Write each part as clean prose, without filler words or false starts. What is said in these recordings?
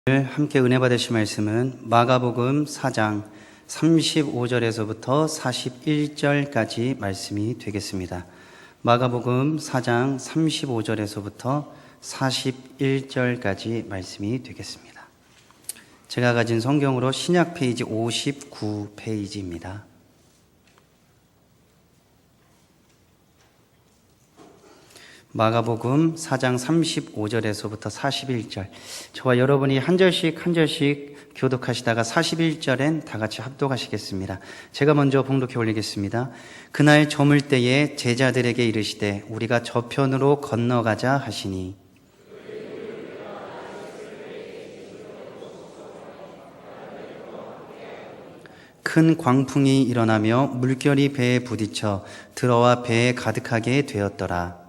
함께 은혜 받으실 말씀은 마가복음 4장 35절에서부터 41절까지 말씀이 되겠습니다. 마가복음 4장 35절에서부터 41절까지 말씀이 되겠습니다. 제가 가진 성경으로 신약 페이지 59페이지입니다. 마가복음 4장 35절에서부터 41절, 저와 여러분이 한 절씩 한 절씩 교독하시다가 41절엔 다 같이 합독하시겠습니다. 제가 먼저 봉독해 올리겠습니다. 그날 저물 때에 제자들에게 이르시되 우리가 저편으로 건너가자 하시니 큰 광풍이 일어나며 물결이 배에 부딪혀 들어와 배에 가득하게 되었더라.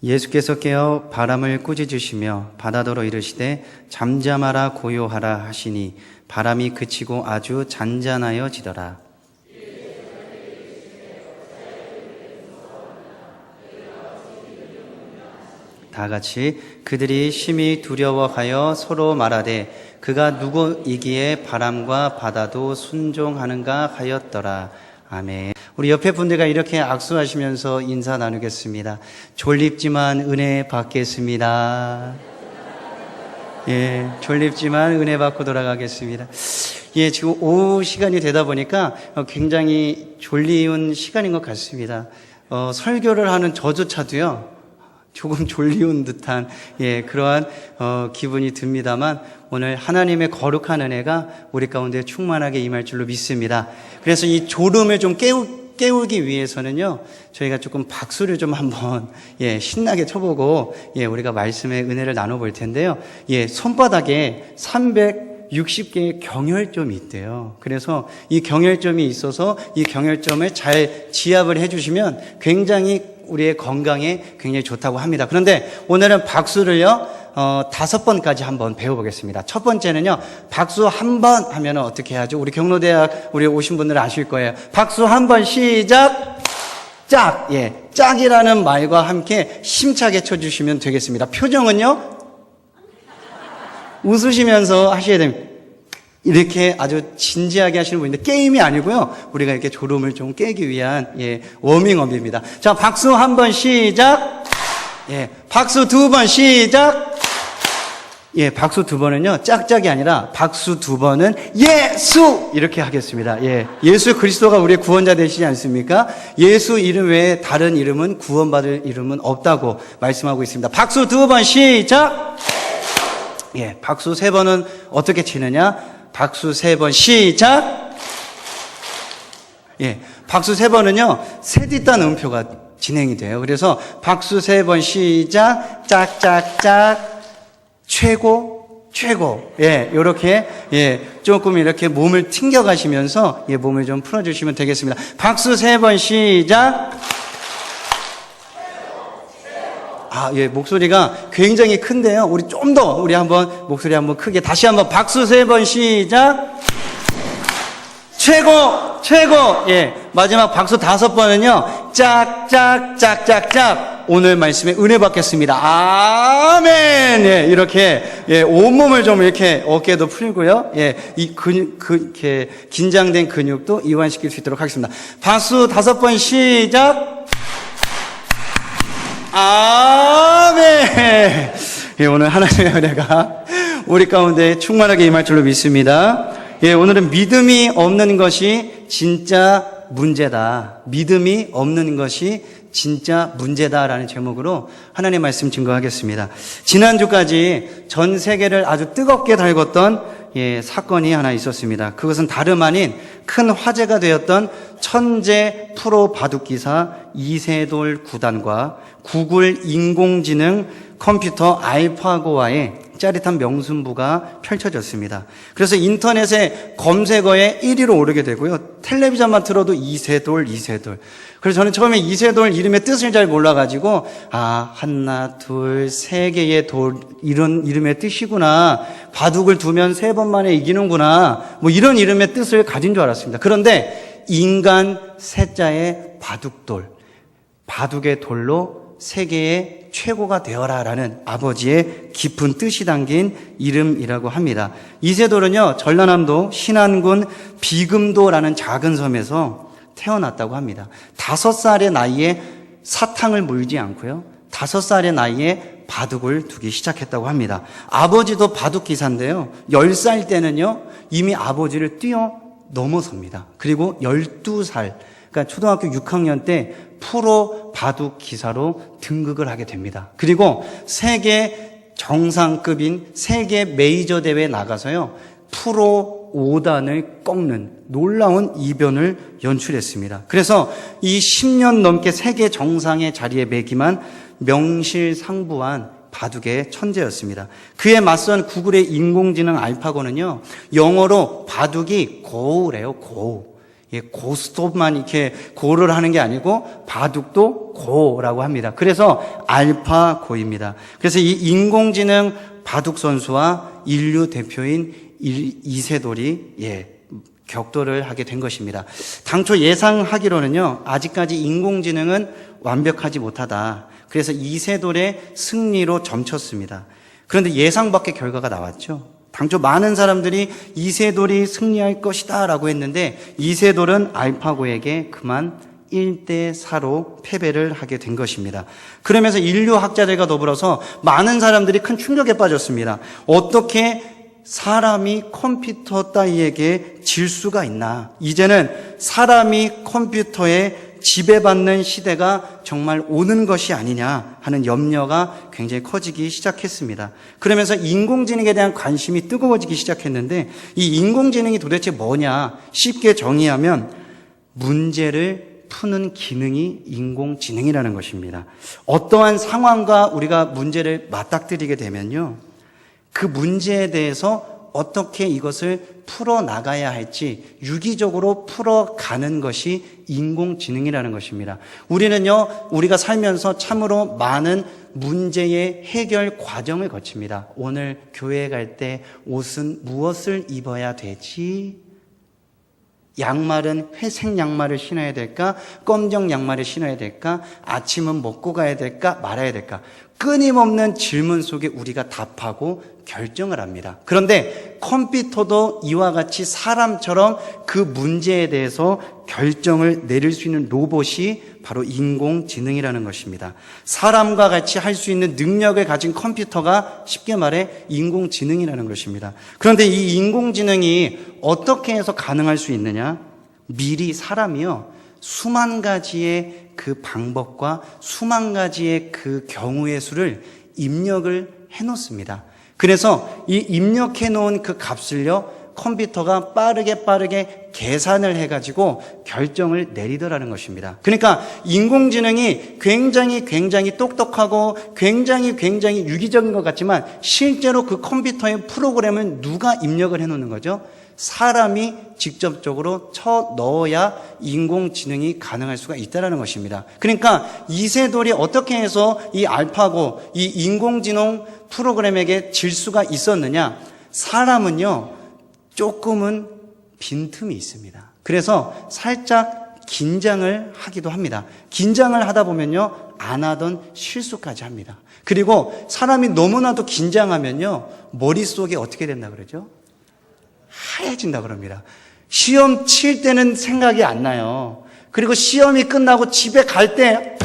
예수께서 깨어 바람을 꾸짖으시며 바다더러 이르시되 잠잠하라 고요하라 하시니 바람이 그치고 아주 잔잔하여지더라. 다 같이 그들이 심히 두려워하여 서로 말하되 그가 누구이기에 바람과 바다도 순종하는가 하였더라. 아멘. 우리 옆에 분들과 이렇게 악수하시면서 인사 나누겠습니다. 졸립지만 은혜 받겠습니다. 예, 졸립지만 은혜 받고 돌아가겠습니다. 예, 지금 오후 시간이 되다 보니까 굉장히 졸리운 시간인 것 같습니다. 설교를 하는 저조차도요, 조금 졸리운 듯한 그러한 기분이 듭니다만 오늘 하나님의 거룩한 은혜가 우리 가운데 충만하게 임할 줄로 믿습니다. 그래서 이 졸음을 좀 깨우기 위해서는요, 저희가 조금 박수를 좀 한번 신나게 쳐보고 우리가 말씀의 은혜를 나눠볼 텐데요. 손바닥에 360개의 경혈점이 있대요. 그래서 이 경혈점이 있어서 이 경혈점을 잘 지압을 해주시면 굉장히 우리의 건강에 굉장히 좋다고 합니다. 그런데 오늘은 박수를요, 5번까지 한번 배워보겠습니다. 첫 번째는요, 박수 한 번 하면 어떻게 하죠? 우리 경로대학 우리 오신 분들은 아실 거예요. 박수 한 번 시작! 짝! 짝이라는 말과 함께 힘차게 쳐주시면 되겠습니다. 표정은요, 웃으시면서 하셔야 됩니다. 이렇게 아주 진지하게 하시는 분인데 게임이 아니고요, 우리가 이렇게 졸음을 좀 깨기 위한 워밍업입니다. 자, 박수 한 번 시작. 박수 두 번 시작. 박수 두 번은요, 짝짝이 아니라 박수 두 번은 예수 이렇게 하겠습니다. 예수 그리스도가 우리의 구원자 되시지 않습니까? 예수 이름 외에 다른 이름은 구원받을 이름은 없다고 말씀하고 있습니다. 박수 두 번 시작. 박수 세 번은 어떻게 치느냐? 박수 세 번 시작. 박수 세 번은요, 세 뒷단 음표가 진행이 돼요. 그래서 박수 세 번 시작. 짝짝짝. 최고. 요렇게 조금 이렇게 몸을 튕겨 가시면서 몸을 좀 풀어 주시면 되겠습니다. 박수 세 번 시작. 목소리가 굉장히 큰데요. 우리 좀 더, 한번, 목소리 한번 크게, 다시 한번 박수 세 번 시작. 최고! 마지막 박수 5번은요, 짝짝짝짝짝. 오늘 말씀에 은혜 받겠습니다. 아멘! 이렇게, 온몸을 좀 이렇게 어깨도 풀고요. 이 이렇게 긴장된 근육도 이완시킬 수 있도록 하겠습니다. 박수 5번 시작. 아멘. 오늘 하나님의 은혜가 우리 가운데 충만하게 임할 줄로 믿습니다. 오늘은 믿음이 없는 것이 진짜 문제다. 믿음이 없는 것이 진짜 문제다라는 제목으로 하나님의 말씀 증거하겠습니다. 지난주까지 전 세계를 아주 뜨겁게 달궜던 사건이 하나 있었습니다. 그것은 다름 아닌 큰 화제가 되었던 천재 프로 바둑기사 이세돌 구단과 구글 인공지능 컴퓨터 알파고와의 짜릿한 명승부가 펼쳐졌습니다. 그래서 인터넷의 검색어에 1위로 오르게 되고요, 텔레비전만 틀어도 이세돌. 그래서 저는 처음에 이세돌 이름의 뜻을 잘 몰라가지고 하나 둘 세 개의 돌, 이런 이름의 뜻이구나, 바둑을 두면 3번 만에 이기는구나, 뭐 이런 이름의 뜻을 가진 줄 알았습니다. 그런데 인간 세자의 바둑돌, 바둑의 돌로 세계의 최고가 되어라라는 아버지의 깊은 뜻이 담긴 이름이라고 합니다. 이세돌은요, 전라남도 신안군 비금도라는 작은 섬에서 태어났다고 합니다. 5살의 나이에 사탕을 물지 않고요, 5살의 나이에 바둑을 두기 시작했다고 합니다. 아버지도 바둑 기사인데요, 10살 때는요 이미 아버지를 뛰어넘어섭니다. 그리고 12살, 그러니까 초등학교 6학년 때 프로 바둑 기사로 등극을 하게 됩니다. 그리고 세계 정상급인 세계 메이저 대회에 나가서요, 프로 5단을 꺾는 놀라운 이변을 연출했습니다. 그래서 이 10년 넘게 세계 정상의 자리에 매김한 명실상부한 바둑의 천재였습니다. 그에 맞선 구글의 인공지능 알파고는요, 영어로 바둑이 고래요, 고. 고스톱만 이렇게 고를 하는 게 아니고 바둑도 고라고 합니다. 그래서 알파고입니다. 그래서 이 인공지능 바둑 선수와 인류 대표인 이세돌이 격돌을 하게 된 것입니다. 당초 예상하기로는요, 아직까지 인공지능은 완벽하지 못하다. 그래서 이세돌의 승리로 점쳤습니다. 그런데 예상 밖의 결과가 나왔죠. 당초 많은 사람들이 이세돌이 승리할 것이다 라고 했는데 이세돌은 알파고에게 그만 1대4로 패배를 하게 된 것입니다. 그러면서 인류 학자들과 더불어서 많은 사람들이 큰 충격에 빠졌습니다. 어떻게 사람이 컴퓨터 따위에게 질 수가 있나? 이제는 사람이 컴퓨터에 지배받는 시대가 정말 오는 것이 아니냐 하는 염려가 굉장히 커지기 시작했습니다. 그러면서 인공지능에 대한 관심이 뜨거워지기 시작했는데 이 인공지능이 도대체 뭐냐? 쉽게 정의하면 문제를 푸는 기능이 인공지능이라는 것입니다. 어떠한 상황과 우리가 문제를 맞닥뜨리게 되면요, 그 문제에 대해서 어떻게 이것을 풀어나가야 할지 유기적으로 풀어가는 것이 인공지능이라는 것입니다. 우리는요, 우리가 살면서 참으로 많은 문제의 해결 과정을 거칩니다. 오늘 교회에 갈 때 옷은 무엇을 입어야 되지? 양말은 회색 양말을 신어야 될까? 검정 양말을 신어야 될까? 아침은 먹고 가야 될까? 말아야 될까? 끊임없는 질문 속에 우리가 답하고 결정을 합니다. 그런데 컴퓨터도 이와 같이 사람처럼 그 문제에 대해서 결정을 내릴 수 있는 로봇이 바로 인공지능이라는 것입니다. 사람과 같이 할 수 있는 능력을 가진 컴퓨터가 쉽게 말해 인공지능이라는 것입니다. 그런데 이 인공지능이 어떻게 해서 가능할 수 있느냐? 미리 사람이요, 수만 가지의 그 방법과 수만 가지의 그 경우의 수를 입력을 해놓습니다. 그래서 이 입력해 놓은 그 값을요, 컴퓨터가 빠르게 계산을 해가지고 결정을 내리더라는 것입니다. 그러니까 인공지능이 굉장히 똑똑하고 굉장히 유기적인 것 같지만 실제로 그 컴퓨터의 프로그램을 누가 입력을 해놓는 거죠? 사람이 직접적으로 쳐 넣어야 인공지능이 가능할 수가 있다는 것입니다. 그러니까 이세돌이 어떻게 해서 이 알파고, 이 인공지능 프로그램에게 질 수가 있었느냐? 사람은요, 조금은 빈틈이 있습니다. 그래서 살짝 긴장을 하기도 합니다. 긴장을 하다 보면요, 안 하던 실수까지 합니다. 그리고 사람이 너무나도 긴장하면요, 머릿속에 어떻게 된다 그러죠? 하얘진다 그럽니다. 시험 칠 때는 생각이 안 나요. 그리고 시험이 끝나고 집에 갈 때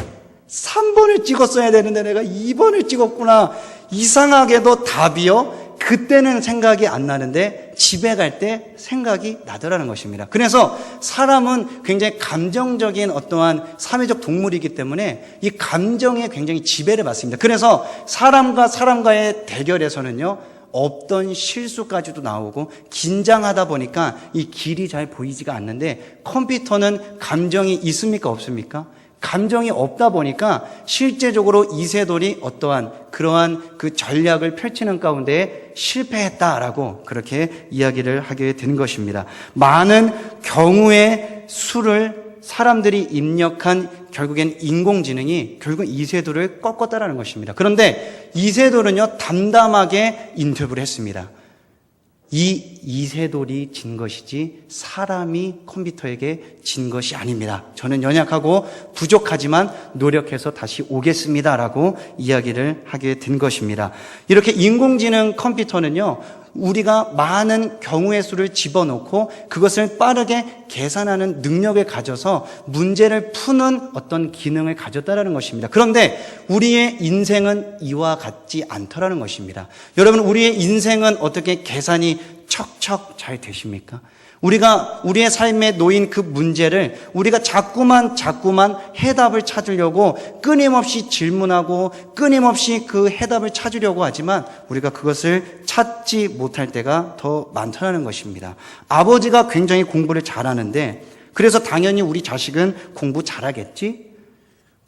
3번을 찍었어야 되는데 내가 2번을 찍었구나. 이상하게도 답이요, 그때는 생각이 안 나는데 집에 갈 때 생각이 나더라는 것입니다. 그래서 사람은 굉장히 감정적인 어떠한 사회적 동물이기 때문에 이 감정에 굉장히 지배를 받습니다. 그래서 사람과 사람과의 대결에서는요, 없던 실수까지도 나오고 긴장하다 보니까 이 길이 잘 보이지가 않는데 컴퓨터는 감정이 있습니까? 없습니까? 감정이 없다 보니까 실제적으로 이세돌이 어떠한 그러한 그 전략을 펼치는 가운데 실패했다라고 그렇게 이야기를 하게 된 것입니다. 많은 경우의 수를 사람들이 입력한 결국엔 인공지능이 결국 이세돌을 꺾었다라는 것입니다. 그런데 이세돌은요, 담담하게 인터뷰를 했습니다. 이세돌이 진 것이지 사람이 컴퓨터에게 진 것이 아닙니다. 저는 연약하고 부족하지만 노력해서 다시 오겠습니다라고 이야기를 하게 된 것입니다. 이렇게 인공지능 컴퓨터는요, 우리가 많은 경우의 수를 집어넣고 그것을 빠르게 계산하는 능력을 가져서 문제를 푸는 어떤 기능을 가졌다라는 것입니다. 그런데 우리의 인생은 이와 같지 않더라는 것입니다. 여러분, 우리의 인생은 어떻게 계산이 척척 잘 되십니까? 우리가 우리의 삶에 놓인 그 문제를 우리가 자꾸만 해답을 찾으려고 끊임없이 질문하고 끊임없이 그 해답을 찾으려고 하지만 우리가 그것을 찾지 못할 때가 더 많다는 것입니다. 아버지가 굉장히 공부를 잘하는데 그래서 당연히 우리 자식은 공부 잘하겠지?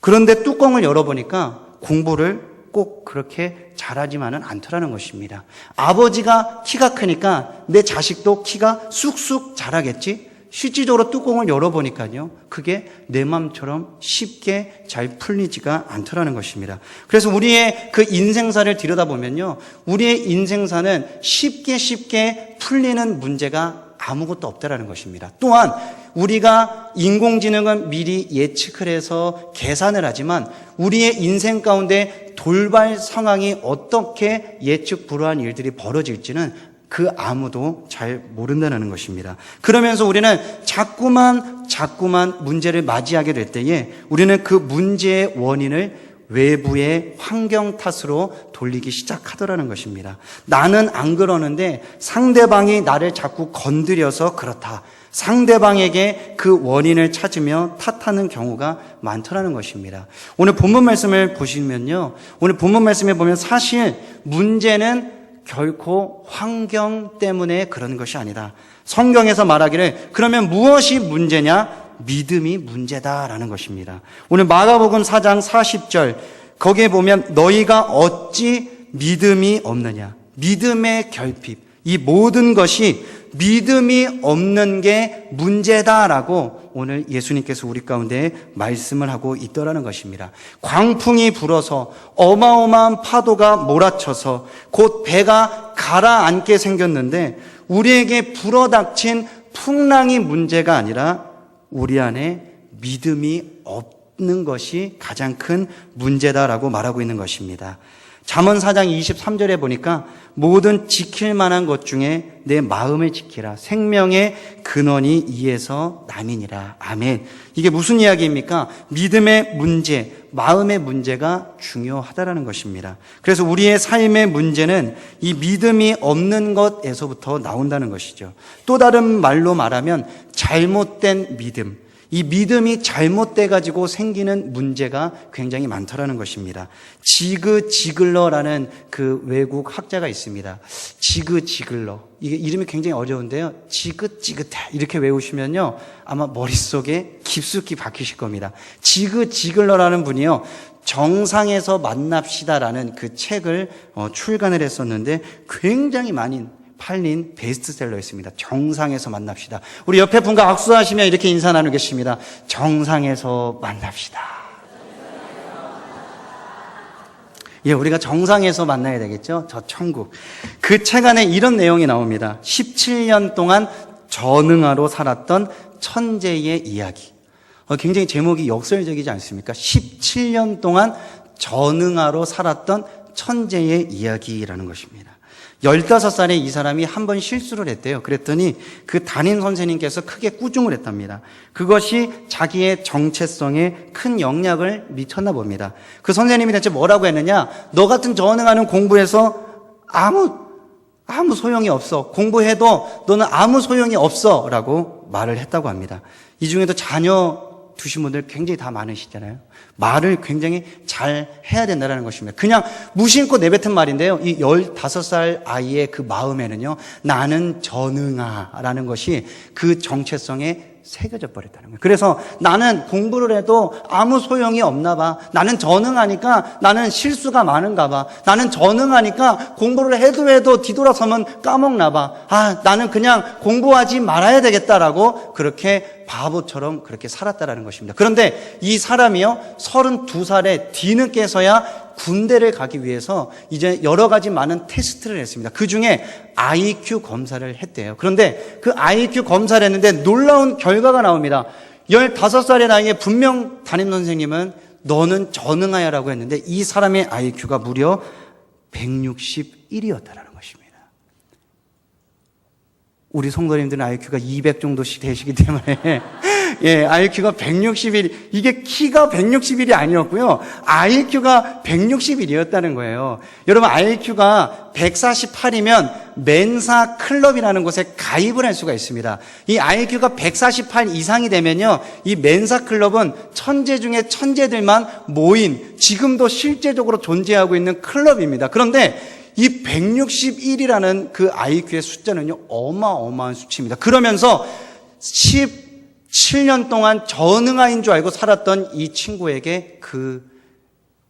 그런데 뚜껑을 열어보니까 공부를 꼭 그렇게 잘하지만은 않더라는 것입니다. 아버지가 키가 크니까 내 자식도 키가 쑥쑥 자라겠지? 실질적으로 뚜껑을 열어보니까요, 그게 내 마음처럼 쉽게 잘 풀리지가 않더라는 것입니다. 그래서 우리의 그 인생사를 들여다보면요, 우리의 인생사는 쉽게 풀리는 문제가 아무것도 없다라는 것입니다. 또한 우리가 인공지능은 미리 예측을 해서 계산을 하지만 우리의 인생 가운데 돌발 상황이 어떻게 예측 불허한 일들이 벌어질지는 그 아무도 잘 모른다는 것입니다. 그러면서 우리는 자꾸만 문제를 맞이하게 될 때에 우리는 그 문제의 원인을 외부의 환경 탓으로 돌리기 시작하더라는 것입니다. 나는 안 그러는데 상대방이 나를 자꾸 건드려서 그렇다. 상대방에게 그 원인을 찾으며 탓하는 경우가 많더라는 것입니다. 오늘 본문 말씀을 보시면요, 오늘 본문 말씀에 보면 사실 문제는 결코 환경 때문에 그런 것이 아니다. 성경에서 말하기를 그러면 무엇이 문제냐? 믿음이 문제다라는 것입니다. 오늘 마가복음 4장 40절 거기에 보면 너희가 어찌 믿음이 없느냐? 믿음의 결핍, 이 모든 것이 믿음이 없는 게 문제다라고 오늘 예수님께서 우리 가운데 말씀을 하고 있더라는 것입니다. 광풍이 불어서 어마어마한 파도가 몰아쳐서 곧 배가 가라앉게 생겼는데 우리에게 불어닥친 풍랑이 문제가 아니라 우리 안에 믿음이 없는 것이 가장 큰 문제다라고 말하고 있는 것입니다. 잠언 4장 23절에 보니까 모든 지킬 만한 것 중에 내 마음을 지키라. 생명의 근원이 이에서 남이니라. 아멘. 이게 무슨 이야기입니까? 믿음의 문제, 마음의 문제가 중요하다라는 것입니다. 그래서 우리의 삶의 문제는 이 믿음이 없는 것에서부터 나온다는 것이죠. 또 다른 말로 말하면 잘못된 믿음. 이 믿음이 잘못돼 가지고 생기는 문제가 굉장히 많더라는 것입니다. 지그 지글러라는 그 외국 학자가 있습니다. 지그 지글러. 이게 이름이 굉장히 어려운데요. 지긋지긋해 이렇게 외우시면요, 아마 머릿속에 깊숙이 박히실 겁니다. 지그 지글러라는 분이요, 정상에서 만납시다라는 그 책을 출간을 했었는데 굉장히 많이 팔린 베스트셀러였습니다. 정상에서 만납시다. 우리 옆에 분과 악수하시면 이렇게 인사 나누겠습니다. 정상에서 만납시다. 예, 우리가 정상에서 만나야 되겠죠? 저 천국. 그 책 안에 이런 내용이 나옵니다. 17년 동안 전응아로 살았던 천재의 이야기. 굉장히 제목이 역설적이지 않습니까? 17년 동안 전응아로 살았던 천재의 이야기라는 것입니다. 15살에 이 사람이 한 번 실수를 했대요. 그랬더니 그 담임 선생님께서 크게 꾸중을 했답니다. 그것이 자기의 정체성에 큰 영향을 미쳤나 봅니다. 그 선생님이 대체 뭐라고 했느냐? 너 같은 전응하는 공부해서 아무 소용이 없어. 공부해도 너는 아무 소용이 없어. 라고 말을 했다고 합니다. 이 중에도 자녀 두신 분들 굉장히 다 많으시잖아요. 말을 굉장히 잘 해야 된다는 것입니다. 그냥 무심코 내뱉은 말인데요, 이 15살 아이의 그 마음에는요, 나는 전응아라는 것이 그 정체성에 새겨져 버렸다는 거예요. 그래서 나는 공부를 해도 아무 소용이 없나 봐. 나는 전응하니까 나는 실수가 많은가 봐. 나는 전응하니까 공부를 해도 뒤돌아서면 까먹나 봐. 나는 그냥 공부하지 말아야 되겠다라고 그렇게 바보처럼 그렇게 살았다라는 것입니다. 그런데 이 사람이요 32살에 뒤늦게서야 군대를 가기 위해서 이제 여러 가지 많은 테스트를 했습니다. 그 중에 IQ 검사를 했대요. 그런데 그 IQ 검사를 했는데 놀라운 결과가 나옵니다. 15살의 나이에 분명 담임선생님은 너는 전능하야라고 했는데 이 사람의 IQ가 무려 161이었다라는 것입니다. 우리 성도님들은 IQ가 200 정도씩 되시기 때문에 예, IQ가 161, 이게 키가 161이 아니었고요. IQ가 161이었다는 거예요. 여러분, IQ가 148이면 멘사 클럽이라는 곳에 가입을 할 수가 있습니다. 이 IQ가 148 이상이 되면요, 이 멘사 클럽은 천재 중에 천재들만 모인, 지금도 실제적으로 존재하고 있는 클럽입니다. 그런데 이 161이라는 그 IQ의 숫자는요, 어마어마한 수치입니다. 그러면서 17년 동안 전응아인 줄 알고 살았던 이 친구에게 그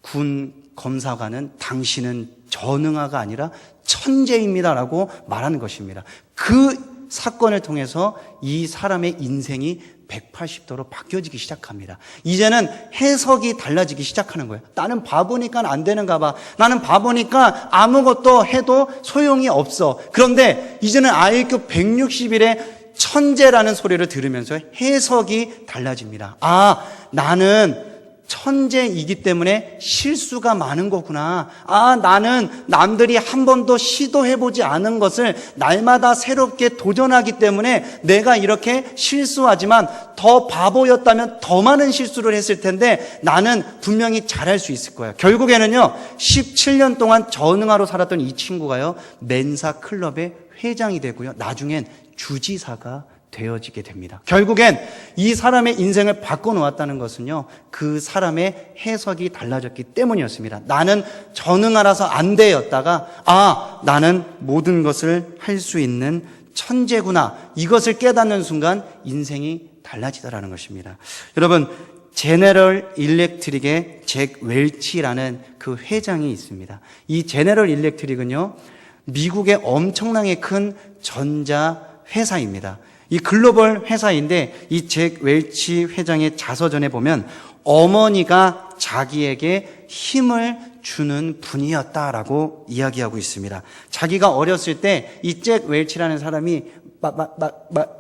군 검사관은 당신은 전응아가 아니라 천재입니다라고 말하는 것입니다. 그 사건을 통해서 이 사람의 인생이 180도로 바뀌어지기 시작합니다. 이제는 해석이 달라지기 시작하는 거예요. 나는 바보니까 안 되는가 봐. 나는 바보니까 아무것도 해도 소용이 없어. 그런데 이제는 IQ 161의 천재라는 소리를 들으면서 해석이 달라집니다. 아, 나는 천재이기 때문에 실수가 많은 거구나. 아, 나는 남들이 한 번도 시도해보지 않은 것을 날마다 새롭게 도전하기 때문에 내가 이렇게 실수하지만 더 바보였다면 더 많은 실수를 했을 텐데 나는 분명히 잘할 수 있을 거야. 결국에는요, 17년 동안 전응아로 살았던 이 친구가요, 멘사 클럽의 회장이 되고요, 나중엔 주지사가 되어지게 됩니다. 결국엔 이 사람의 인생을 바꿔놓았다는 것은요, 그 사람의 해석이 달라졌기 때문이었습니다. 나는 전응아라서 안 되었다가, 아, 나는 모든 것을 할 수 있는 천재구나, 이것을 깨닫는 순간 인생이 달라지더라는 것입니다. 여러분, 제너럴 일렉트릭의 잭 웰치라는 그 회장이 있습니다. 이 제너럴 일렉트릭은요, 미국의 엄청나게 큰 전자 회사입니다. 이 글로벌 회사인데 이 잭 웰치 회장의 자서전에 보면 어머니가 자기에게 힘을 주는 분이었다라고 이야기하고 있습니다. 자기가 어렸을 때 이 잭 웰치라는 사람이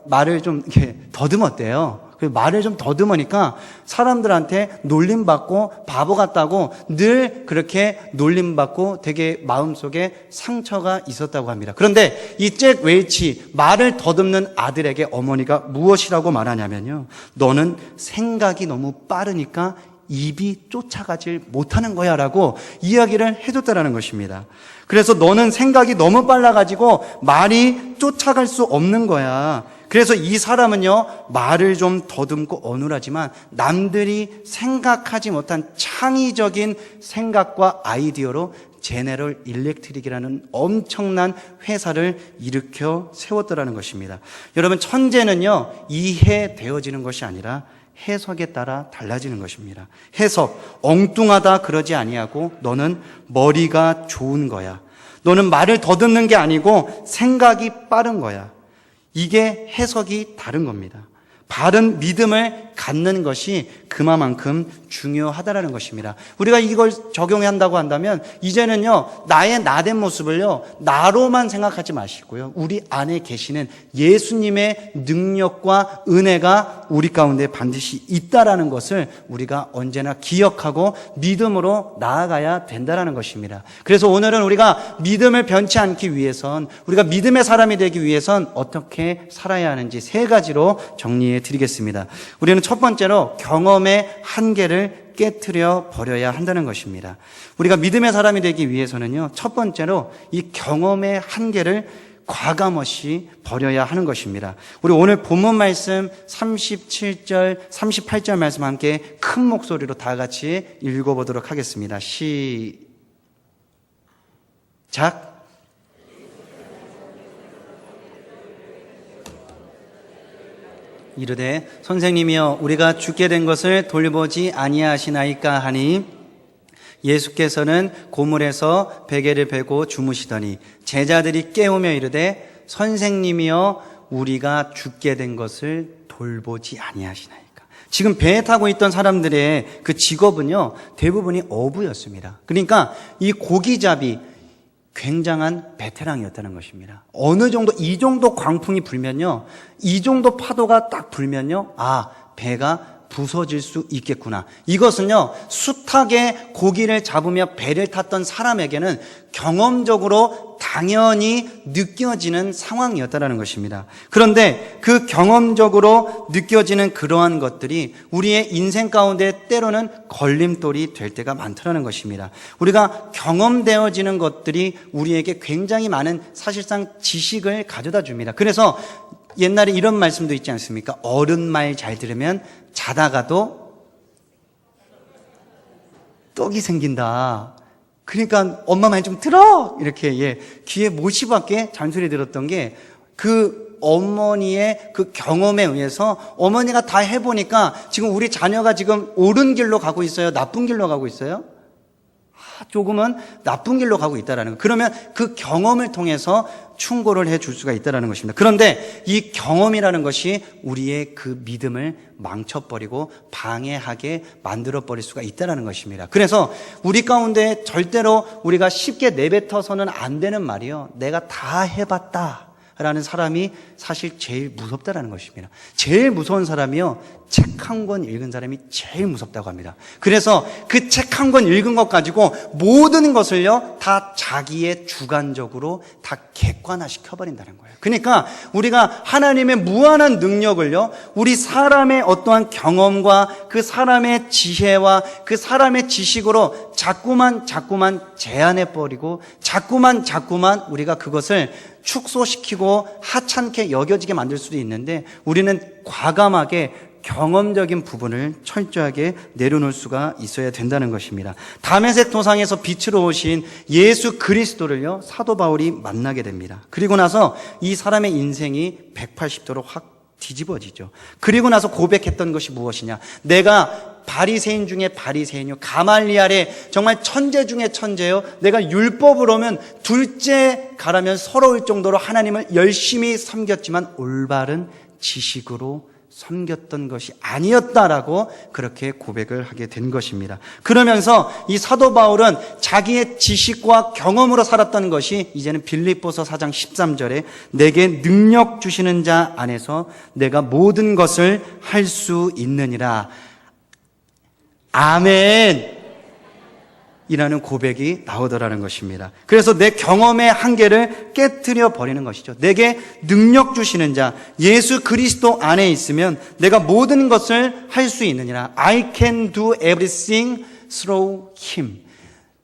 말을 좀 이렇게 더듬었대요. 말을 좀 더듬으니까 사람들한테 놀림받고 바보 같다고 늘 그렇게 놀림받고 되게 마음속에 상처가 있었다고 합니다. 그런데 이 잭 웰치, 말을 더듬는 아들에게 어머니가 무엇이라고 말하냐면요, 너는 생각이 너무 빠르니까 입이 쫓아가질 못하는 거야 라고 이야기를 해줬다라는 것입니다. 그래서 너는 생각이 너무 빨라가지고 말이 쫓아갈 수 없는 거야. 그래서 이 사람은요, 말을 좀 더듬고 어눌하지만 남들이 생각하지 못한 창의적인 생각과 아이디어로 제너럴 일렉트릭이라는 엄청난 회사를 일으켜 세웠더라는 것입니다. 여러분, 천재는요, 이해되어지는 것이 아니라 해석에 따라 달라지는 것입니다. 해석, 엉뚱하다 그러지 아니하고 너는 머리가 좋은 거야. 너는 말을 더듬는 게 아니고 생각이 빠른 거야. 이게 해석이 다른 겁니다. 바른 믿음을 갖는 것이 그만큼 중요하다라는 것입니다. 우리가 이걸 적용한다고 한다면 이제는요, 나의 나된 모습을요, 나로만 생각하지 마시고요, 우리 안에 계시는 예수님의 능력과 은혜가 우리 가운데 반드시 있다라는 것을 우리가 언제나 기억하고 믿음으로 나아가야 된다라는 것입니다. 그래서 오늘은 우리가 믿음을 변치 않기 위해선, 우리가 믿음의 사람이 되기 위해선 어떻게 살아야 하는지 세 가지로 정리해 드리겠습니다. 우리는 첫 번째로 경험의 한계를 깨트려 버려야 한다는 것입니다. 우리가 믿음의 사람이 되기 위해서는요, 첫 번째로 이 경험의 한계를 과감없이 버려야 하는 것입니다. 우리 오늘 본문 말씀 37절, 38절 말씀 함께 큰 목소리로 다 같이 읽어보도록 하겠습니다. 시작. 이르되 선생님이여 우리가 죽게 된 것을 돌보지 아니하시나이까 하니 예수께서는 고물에서 베개를 베고 주무시더니 제자들이 깨우며 이르되 선생님이여 우리가 죽게 된 것을 돌보지 아니하시나이까. 지금 배에 타고 있던 사람들의 그 직업은요, 대부분이 어부였습니다. 그러니까 이 고기잡이, 굉장한 베테랑이었다는 것입니다. 어느 정도, 이 정도 광풍이 불면요, 이 정도 파도가 딱 불면요, 배가 부서질 수 있겠구나. 이것은요, 숱하게 고기를 잡으며 배를 탔던 사람에게는 경험적으로 당연히 느껴지는 상황이었다는 것입니다. 그런데 그 경험적으로 느껴지는 그러한 것들이 우리의 인생 가운데 때로는 걸림돌이 될 때가 많다는 것입니다. 우리가 경험되어지는 것들이 우리에게 굉장히 많은 사실상 지식을 가져다 줍니다. 그래서 옛날에 이런 말씀도 있지 않습니까? 어른 말 잘 들으면 자다가도 떡이 생긴다. 그러니까 엄마 말 좀 들어! 이렇게 귀에 못이 박게 잔소리 들었던 게 그 어머니의 그 경험에 의해서 어머니가 다 해보니까 지금 우리 자녀가 지금 옳은 길로 가고 있어요? 나쁜 길로 가고 있어요? 조금은 나쁜 길로 가고 있다라는 거. 그러면 그 경험을 통해서 충고를 해줄 수가 있다라는 것입니다. 그런데 이 경험이라는 것이 우리의 그 믿음을 망쳐버리고 방해하게 만들어버릴 수가 있다라는 것입니다. 그래서 우리 가운데 절대로 우리가 쉽게 내뱉어서는 안 되는 말이요, 내가 다 해봤다 라는 사람이 사실 제일 무섭다라는 것입니다. 제일 무서운 사람이요, 책 한 권 읽은 사람이 제일 무섭다고 합니다. 그래서 그 책 한 권 읽은 것 가지고 모든 것을요, 다 자기의 주관적으로 다 객관화시켜버린다는 거예요. 그러니까 우리가 하나님의 무한한 능력을요, 우리 사람의 어떠한 경험과 그 사람의 지혜와 그 사람의 지식으로 자꾸만 제한해버리고 자꾸만 우리가 그것을 축소시키고 하찮게 여겨지게 만들 수도 있는데, 우리는 과감하게 경험적인 부분을 철저하게 내려놓을 수가 있어야 된다는 것입니다. 다메섹 도상에서 빛으로 오신 예수 그리스도를요, 사도 바울이 만나게 됩니다. 그리고 나서 이 사람의 인생이 180도로 확 뒤집어지죠. 그리고 나서 고백했던 것이 무엇이냐? 내가 바리새인 중에 바리새인이요, 가말리알의 정말 천재 중에 천재요, 내가 율법으로면 둘째 가라면 서러울 정도로 하나님을 열심히 섬겼지만 올바른 지식으로 섬겼던 것이 아니었다라고 그렇게 고백을 하게 된 것입니다. 그러면서 이 사도 바울은 자기의 지식과 경험으로 살았던 것이 이제는 빌립보서 4장 13절에 내게 능력 주시는 자 안에서 내가 모든 것을 할 수 있느니라, 아멘 이라는 고백이 나오더라는 것입니다. 그래서 내 경험의 한계를 깨트려 버리는 것이죠. 내게 능력 주시는 자 예수 그리스도 안에 있으면 내가 모든 것을 할 수 있느니라. I can do everything through him.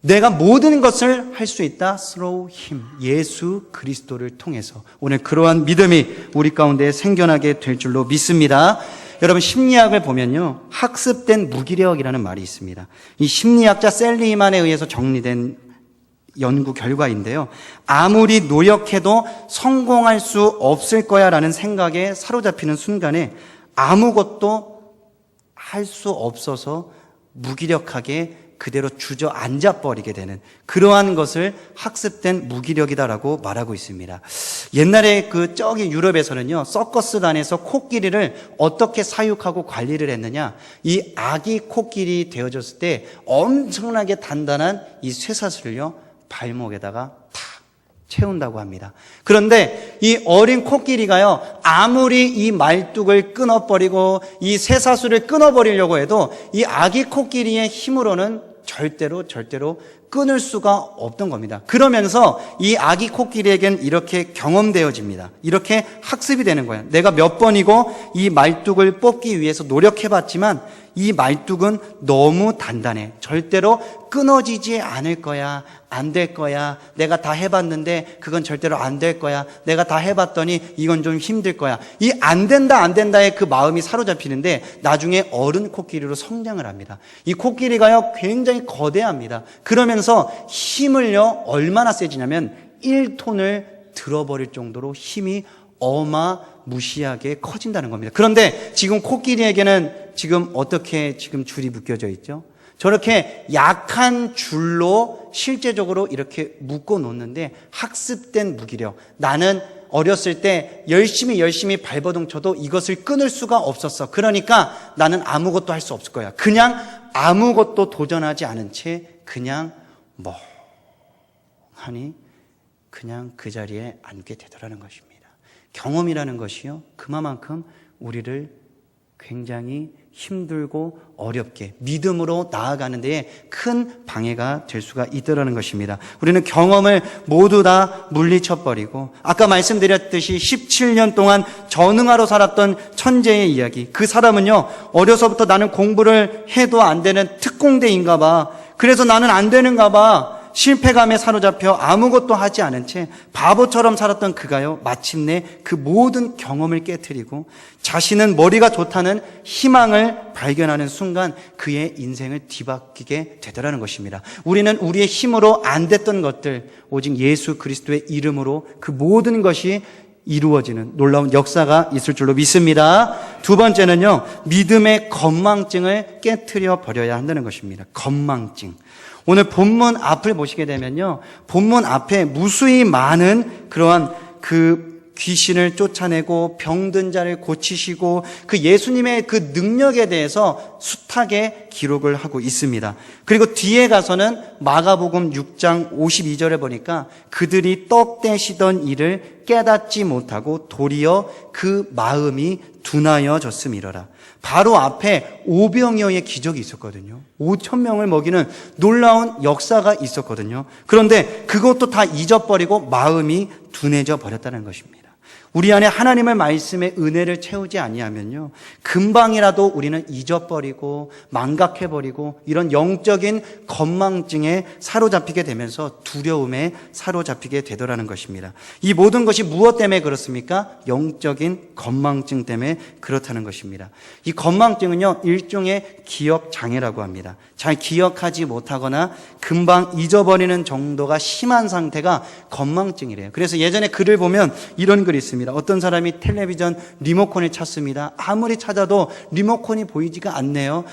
내가 모든 것을 할 수 있다. through him. 예수 그리스도를 통해서. 오늘 그러한 믿음이 우리 가운데 생겨나게 될 줄로 믿습니다. 여러분, 심리학을 보면요, 학습된 무기력이라는 말이 있습니다. 이 심리학자 셀리만에 의해서 정리된 연구 결과인데요, 아무리 노력해도 성공할 수 없을 거야 라는 생각에 사로잡히는 순간에 아무것도 할 수 없어서 무기력하게 그대로 주저앉아 버리게 되는 그러한 것을 학습된 무기력이다라고 말하고 있습니다. 옛날에 저기 유럽에서는요, 서커스단에서 코끼리를 어떻게 사육하고 관리를 했느냐, 이 아기 코끼리 되어졌을 때 엄청나게 단단한 이 쇠사슬을요, 발목에다가 탁 채운다고 합니다. 그런데 이 어린 코끼리가요, 아무리 이 말뚝을 끊어버리고 이 쇠사슬을 끊어버리려고 해도 이 아기 코끼리의 힘으로는 절대로 끊을 수가 없던 겁니다. 그러면서 이 아기 코끼리에겐 이렇게 경험되어집니다. 이렇게 학습이 되는 거예요. 내가 몇 번이고 이 말뚝을 뽑기 위해서 노력해봤지만 이 말뚝은 너무 단단해. 절대로 끊어지지 않을 거야. 안 될 거야. 내가 다 해봤는데 그건 절대로 안 될 거야. 내가 다 해봤더니 이건 좀 힘들 거야. 이 안 된다의 그 마음이 사로잡히는데 나중에 어른 코끼리로 성장을 합니다. 이 코끼리가요, 굉장히 거대합니다. 그러면서 힘을요, 얼마나 세지냐면 1톤을 들어버릴 정도로 힘이 어마무시하게 커진다는 겁니다. 그런데 지금 코끼리에게는 지금 어떻게 지금 줄이 묶여져 있죠? 저렇게 약한 줄로 실제적으로 이렇게 묶어 놓는데 학습된 무기력. 나는 어렸을 때 열심히 발버둥 쳐도 이것을 끊을 수가 없었어. 그러니까 나는 아무것도 할 수 없을 거야. 그냥 아무것도 도전하지 않은 채 그냥 멍하니 그냥 그 자리에 앉게 되더라는 것입니다. 경험이라는 것이요, 그만큼 우리를 굉장히 힘들고 어렵게 믿음으로 나아가는 데에 큰 방해가 될 수가 있더라는 것입니다. 우리는 경험을 모두 다 물리쳐버리고, 아까 말씀드렸듯이 17년 동안 전응하러 살았던 천재의 이야기, 그 사람은요, 어려서부터 나는 공부를 해도 안 되는 특공대인가 봐, 그래서 나는 안 되는가 봐, 실패감에 사로잡혀 아무것도 하지 않은 채 바보처럼 살았던 그가요, 마침내 그 모든 경험을 깨트리고 자신은 머리가 좋다는 희망을 발견하는 순간 그의 인생을 뒤바뀌게 되더라는 것입니다. 우리는 우리의 힘으로 안 됐던 것들, 오직 예수 그리스도의 이름으로 그 모든 것이 이루어지는 놀라운 역사가 있을 줄로 믿습니다. 두 번째는요, 믿음의 건망증을 깨트려 버려야 한다는 것입니다. 건망증. 오늘 본문 앞을 보시게 되면요, 본문 앞에 무수히 많은 그러한 그 귀신을 쫓아내고 병든 자를 고치시고 그 예수님의 그 능력에 대해서 숱하게 기록을 하고 있습니다. 그리고 뒤에 가서는 마가복음 6장 52절에 보니까 그들이 떡 떼시던 일을 깨닫지 못하고 도리어 그 마음이 둔하여졌음이러라. 바로 앞에 오병이어의 기적이 있었거든요. 5,000명을 먹이는 놀라운 역사가 있었거든요. 그런데 그것도 다 잊어버리고 마음이 둔해져 버렸다는 것입니다. 우리 안에 하나님의 말씀의 은혜를 채우지 아니하면요, 금방이라도 우리는 잊어버리고 망각해버리고 이런 영적인 건망증에 사로잡히게 되면서 두려움에 사로잡히게 되더라는 것입니다. 이 모든 것이 무엇 때문에 그렇습니까? 영적인 건망증 때문에 그렇다는 것입니다. 이 건망증은요, 일종의 기억 장애라고 합니다. 잘 기억하지 못하거나 금방 잊어버리는 정도가 심한 상태가 건망증이래요. 그래서 예전에 글을 보면 이런 글이 있습니다. 어떤 사람이 텔레비전 리모컨을 찾습니다. 아무리 찾아도 리모컨이 보이지가 않네요.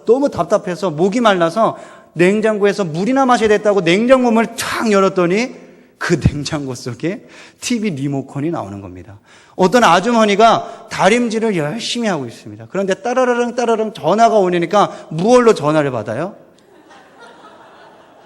너무 답답해서 목이 말라서 냉장고에서 물이나 마셔야 됐다고 냉장고 문을 탁 열었더니 그 냉장고 속에 TV 리모컨이 나오는 겁니다. 어떤 아주머니가 다림질을 열심히 하고 있습니다. 그런데 따라라랑 전화가 오니까 무얼로 전화를 받아요?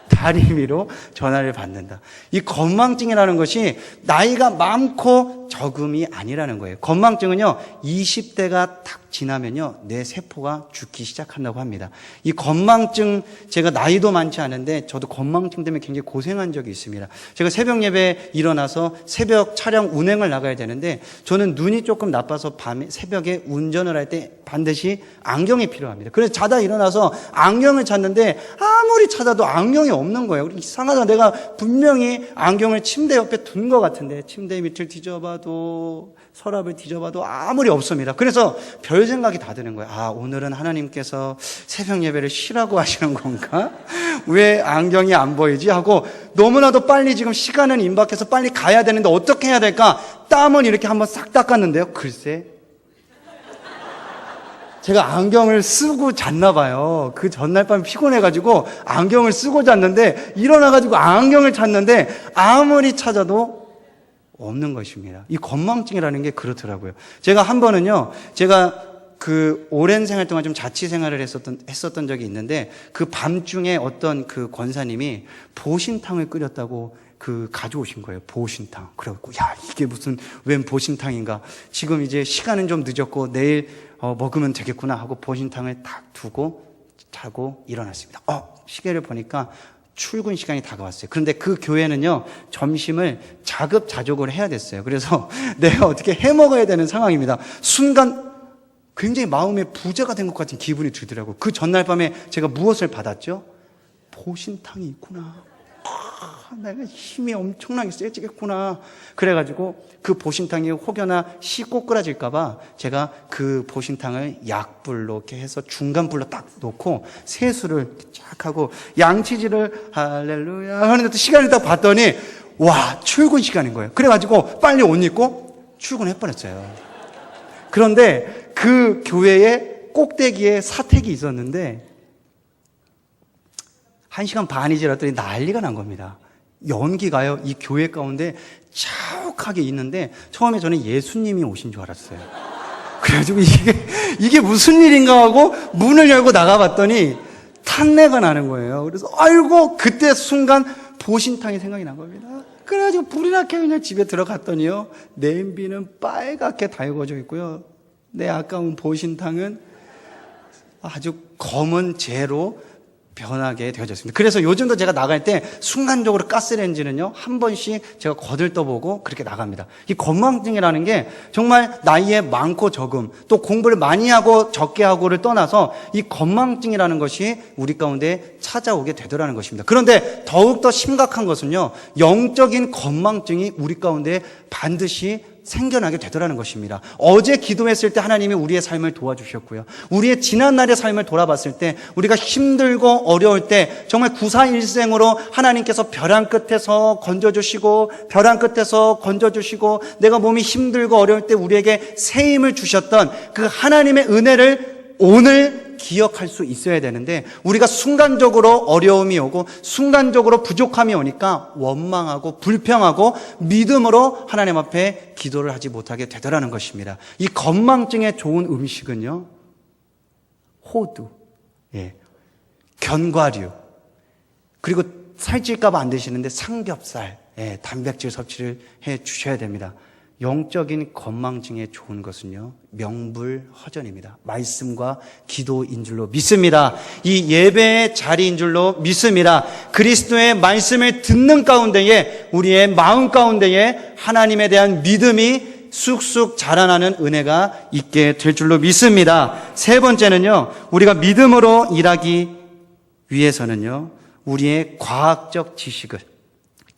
다리미로 전화를 받는다. 이 건망증이라는 것이 나이가 많고 적음이 아니라는 거예요. 건망증은요, 20대가 딱 지나면요, 내 세포가 죽기 시작한다고 합니다. 이 건망증, 제가 나이도 많지 않은데 저도 건망증 때문에 굉장히 고생한 적이 있습니다. 제가 새벽 예배에 일어나서 새벽 차량 운행을 나가야 되는데 저는 눈이 조금 나빠서 새벽에 운전을 할 때 반드시 안경이 필요합니다. 그래서 자다 일어나서 안경을 찾는데 아무리 찾아도 안경이 없는 거예요. 이상하다. 내가 분명히 안경을 침대 옆에 둔 것 같은데 침대 밑을 뒤져봐도 서랍을 뒤져봐도 아무리 없습니다. 그래서 별 생각이 다 드는 거예요. 오늘은 하나님께서 새벽 예배를 쉬라고 하시는 건가? 왜 안경이 안 보이지? 하고 너무나도 빨리 지금 시간은 임박해서 빨리 가야 되는데 어떻게 해야 될까? 땀은 이렇게 한번 싹 닦았는데요. 글쎄, 제가 안경을 쓰고 잤나 봐요. 그 전날 밤 피곤해가지고 안경을 쓰고 잤는데 일어나가지고 안경을 찾는데 아무리 찾아도 없는 것입니다. 이 건망증이라는 게 그렇더라고요. 제가 한 번은요, 제가 그 오랜 생활 동안 좀 자취 생활을 했었던 적이 있는데 그 밤중에 어떤 그 권사님이 보신탕을 끓였다고 가져오신 거예요. 보신탕. 그래갖고 이게 무슨 웬 보신탕인가. 지금 이제 시간은 좀 늦었고 내일 먹으면 되겠구나 하고 보신탕을 딱 두고 자고 일어났습니다. 시계를 보니까 출근 시간이 다가왔어요. 그런데 그 교회는요, 점심을 자급자족을 해야 됐어요. 그래서 내가 어떻게 해 먹어야 되는 상황입니다. 순간 굉장히 마음에 부자가 된 것 같은 기분이 들더라고요. 그 전날 밤에 제가 무엇을 받았죠? 보신탕이 있구나. 내가 힘이 엄청나게 세지겠구나. 그래가지고 그 보신탕이 혹여나 시꼬꾸라질까봐 제가 그 보신탕을 약불로 이렇게 해서 중간불로 딱 놓고 세수를 쫙 하고 양치질을 할렐루야 하는데 또 시간을 딱 봤더니 출근 시간인 거예요. 그래가지고 빨리 옷 입고 출근해버렸어요. 그런데 그 교회의 꼭대기에 사택이 있었는데 1시간 반이 지났더니 난리가 난 겁니다. 연기가요, 이 교회 가운데 자욱하게 있는데 처음에 저는 예수님이 오신 줄 알았어요. 그래가지고 이게 무슨 일인가 하고 문을 열고 나가봤더니 탄내가 나는 거예요. 그래서 아이고, 그때 순간 보신탕이 생각이 난 겁니다. 그래가지고 불이 나게 그냥 집에 들어갔더니요, 냄비는 빨갛게 달궈져 있고요, 내 아까운 보신탕은 아주 검은 재로 변하게 되어졌습니다. 그래서 요즘도 제가 나갈 때 순간적으로 가스레인지는요, 한 번씩 제가 거들떠보고 그렇게 나갑니다. 이 건망증이라는 게 정말 나이에 많고 적음, 또 공부를 많이 하고 적게 하고를 떠나서 이 건망증이라는 것이 우리 가운데 찾아오게 되더라는 것입니다. 그런데 더욱더 심각한 것은요, 영적인 건망증이 우리 가운데 반드시 생겨나게 되더라는 것입니다. 어제 기도했을 때 하나님이 우리의 삶을 도와주셨고요, 우리의 지난날의 삶을 돌아봤을 때 우리가 힘들고 어려울 때 정말 구사일생으로 하나님께서 벼랑 끝에서 건져주시고 벼랑 끝에서 건져주시고 내가 몸이 힘들고 어려울 때 우리에게 새 힘을 주셨던 그 하나님의 은혜를 오늘 기억할 수 있어야 되는데, 우리가 순간적으로 어려움이 오고 순간적으로 부족함이 오니까 원망하고 불평하고 믿음으로 하나님 앞에 기도를 하지 못하게 되더라는 것입니다. 이 건망증에 좋은 음식은요, 호두, 견과류, 그리고 살찔까 봐 안 드시는데 삼겹살, 단백질 섭취를 해 주셔야 됩니다. 영적인 건망증에 좋은 것은요, 명불허전입니다. 말씀과 기도인 줄로 믿습니다. 이 예배의 자리인 줄로 믿습니다. 그리스도의 말씀을 듣는 가운데에 우리의 마음 가운데에 하나님에 대한 믿음이 쑥쑥 자라나는 은혜가 있게 될 줄로 믿습니다. 세 번째는요, 우리가 믿음으로 일하기 위해서는요, 우리의 과학적 지식을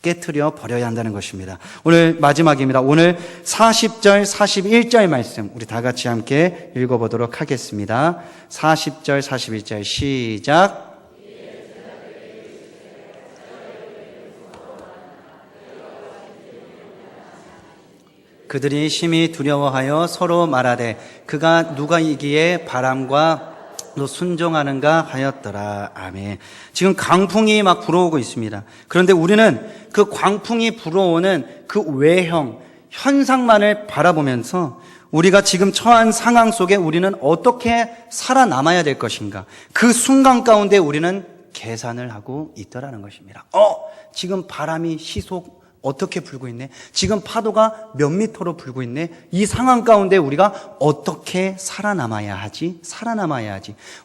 깨트려 버려야 한다는 것입니다. 오늘 마지막입니다. 오늘 40절, 41절 말씀 우리 다 같이 함께 읽어보도록 하겠습니다. 40절, 41절 시작. 그들이 심히 두려워하여 서로 말하되 그가 누구이기에 바람과 너 순종하는가 하였더라. 아멘. 지금 강풍이 막 불어오고 있습니다. 그런데 우리는 그 광풍이 불어오는 그 외형, 현상만을 바라보면서 우리가 지금 처한 상황 속에 우리는 어떻게 살아남아야 될 것인가, 그 순간 가운데 우리는 계산을 하고 있더라는 것입니다. 지금 바람이 시속 어떻게 불고 있네, 지금 파도가 몇 미터로 불고 있네, 이 상황 가운데 우리가 어떻게 살아남아야 하지?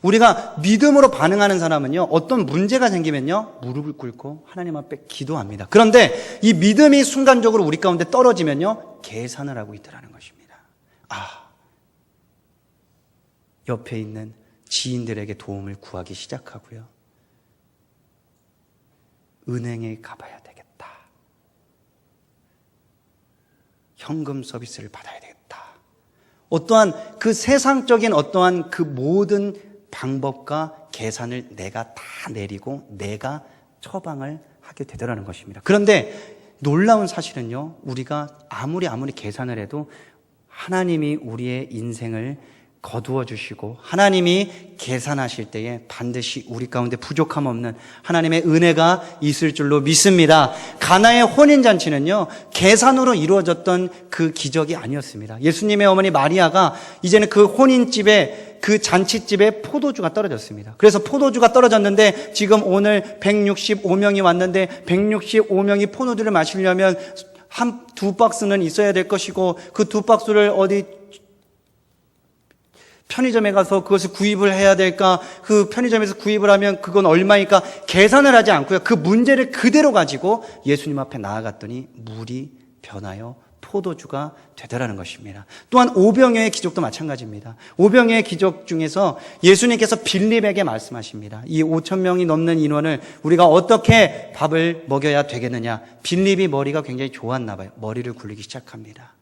우리가 믿음으로 반응하는 사람은요, 어떤 문제가 생기면요, 무릎을 꿇고 하나님 앞에 기도합니다. 그런데 이 믿음이 순간적으로 우리 가운데 떨어지면요, 계산을 하고 있더라는 것입니다. 옆에 있는 지인들에게 도움을 구하기 시작하고요, 은행에 가봐야 되겠다, 현금 서비스를 받아야 되겠다, 어떠한 그 세상적인 어떠한 그 모든 방법과 계산을 내가 다 내리고 내가 처방을 하게 되더라는 것입니다. 그런데 놀라운 사실은요, 우리가 아무리 계산을 해도 하나님이 우리의 인생을 거두어 주시고 하나님이 계산하실 때에 반드시 우리 가운데 부족함 없는 하나님의 은혜가 있을 줄로 믿습니다. 가나의 혼인잔치는요, 계산으로 이루어졌던 그 기적이 아니었습니다. 예수님의 어머니 마리아가 이제는 그 혼인집에, 그 잔치집에 포도주가 떨어졌습니다. 그래서 포도주가 떨어졌는데 지금 오늘 165명이 왔는데 165명이 포도주를 마시려면 두 박스는 있어야 될 것이고, 그 두 박스를 어디 편의점에 가서 그것을 구입을 해야 될까, 그 편의점에서 구입을 하면 그건 얼마니까 계산을 하지 않고요, 그 문제를 그대로 가지고 예수님 앞에 나아갔더니 물이 변하여 포도주가 되더라는 것입니다. 또한 오병이어의 기적도 마찬가지입니다. 오병이어의 기적 중에서 예수님께서 빌립에게 말씀하십니다. 이 5,000명이 넘는 인원을 우리가 어떻게 밥을 먹여야 되겠느냐. 빌립이 머리가 굉장히 좋았나 봐요. 머리를 굴리기 시작합니다.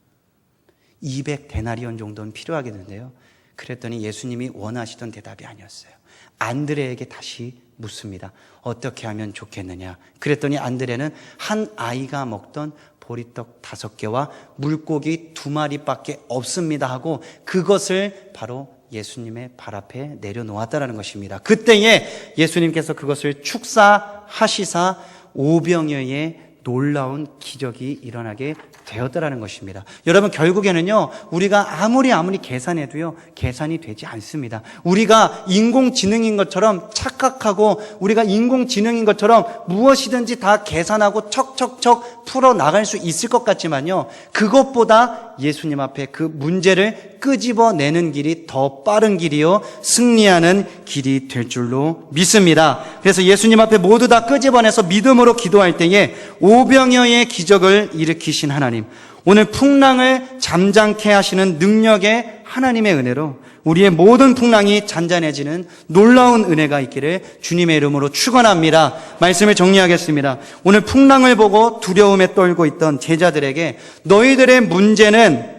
200데나리온 정도는 필요하겠는데요. 그랬더니 예수님이 원하시던 대답이 아니었어요. 안드레에게 다시 묻습니다. 어떻게 하면 좋겠느냐. 그랬더니 안드레는 한 아이가 먹던 보리떡 5개와 물고기 2마리밖에 없습니다 하고 그것을 바로 예수님의 발 앞에 내려놓았다는 것입니다. 그때에 예수님께서 그것을 축사하시사 오병이어의 놀라운 기적이 일어나게 되었더라는 것입니다. 여러분, 결국에는요, 우리가 아무리 계산해도요, 계산이 되지 않습니다. 우리가 인공지능인 것처럼 착각하고 우리가 인공지능인 것처럼 무엇이든지 다 계산하고 척척척 풀어나갈 수 있을 것 같지만요, 그것보다 예수님 앞에 그 문제를 끄집어내는 길이 더 빠른 길이요, 승리하는 길이 될 줄로 믿습니다. 그래서 예수님 앞에 모두 다 끄집어내서 믿음으로 기도할 때에 오병이어의 기적을 일으키신 하나님, 오늘 풍랑을 잠잠케 하시는 능력의 하나님의 은혜로 우리의 모든 풍랑이 잔잔해지는 놀라운 은혜가 있기를 주님의 이름으로 축원합니다. 말씀을 정리하겠습니다. 오늘 풍랑을 보고 두려움에 떨고 있던 제자들에게 너희들의 문제는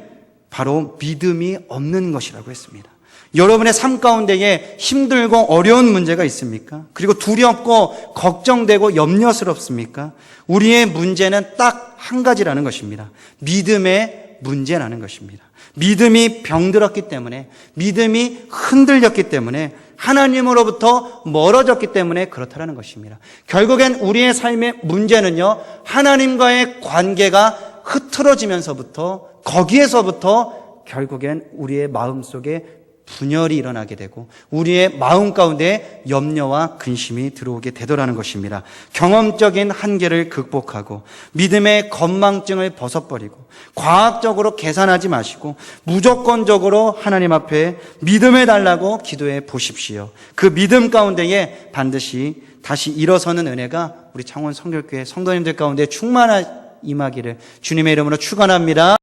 바로 믿음이 없는 것이라고 했습니다. 여러분의 삶 가운데에 힘들고 어려운 문제가 있습니까? 그리고 두렵고 걱정되고 염려스럽습니까? 우리의 문제는 딱 한 가지라는 것입니다. 믿음의 문제라는 것입니다. 믿음이 병들었기 때문에, 믿음이 흔들렸기 때문에, 하나님으로부터 멀어졌기 때문에 그렇다라는 것입니다. 결국엔 우리의 삶의 문제는요, 하나님과의 관계가 흐트러지면서부터, 거기에서부터 결국엔 우리의 마음속에 분열이 일어나게 되고 우리의 마음 가운데 염려와 근심이 들어오게 되더라는 것입니다. 경험적인 한계를 극복하고 믿음의 건망증을 벗어버리고 과학적으로 계산하지 마시고 무조건적으로 하나님 앞에 믿음을 달라고 기도해 보십시오. 그 믿음 가운데에 반드시 다시 일어서는 은혜가 우리 창원 성결교회 성도님들 가운데 충만히 임하기를 주님의 이름으로 축원합니다.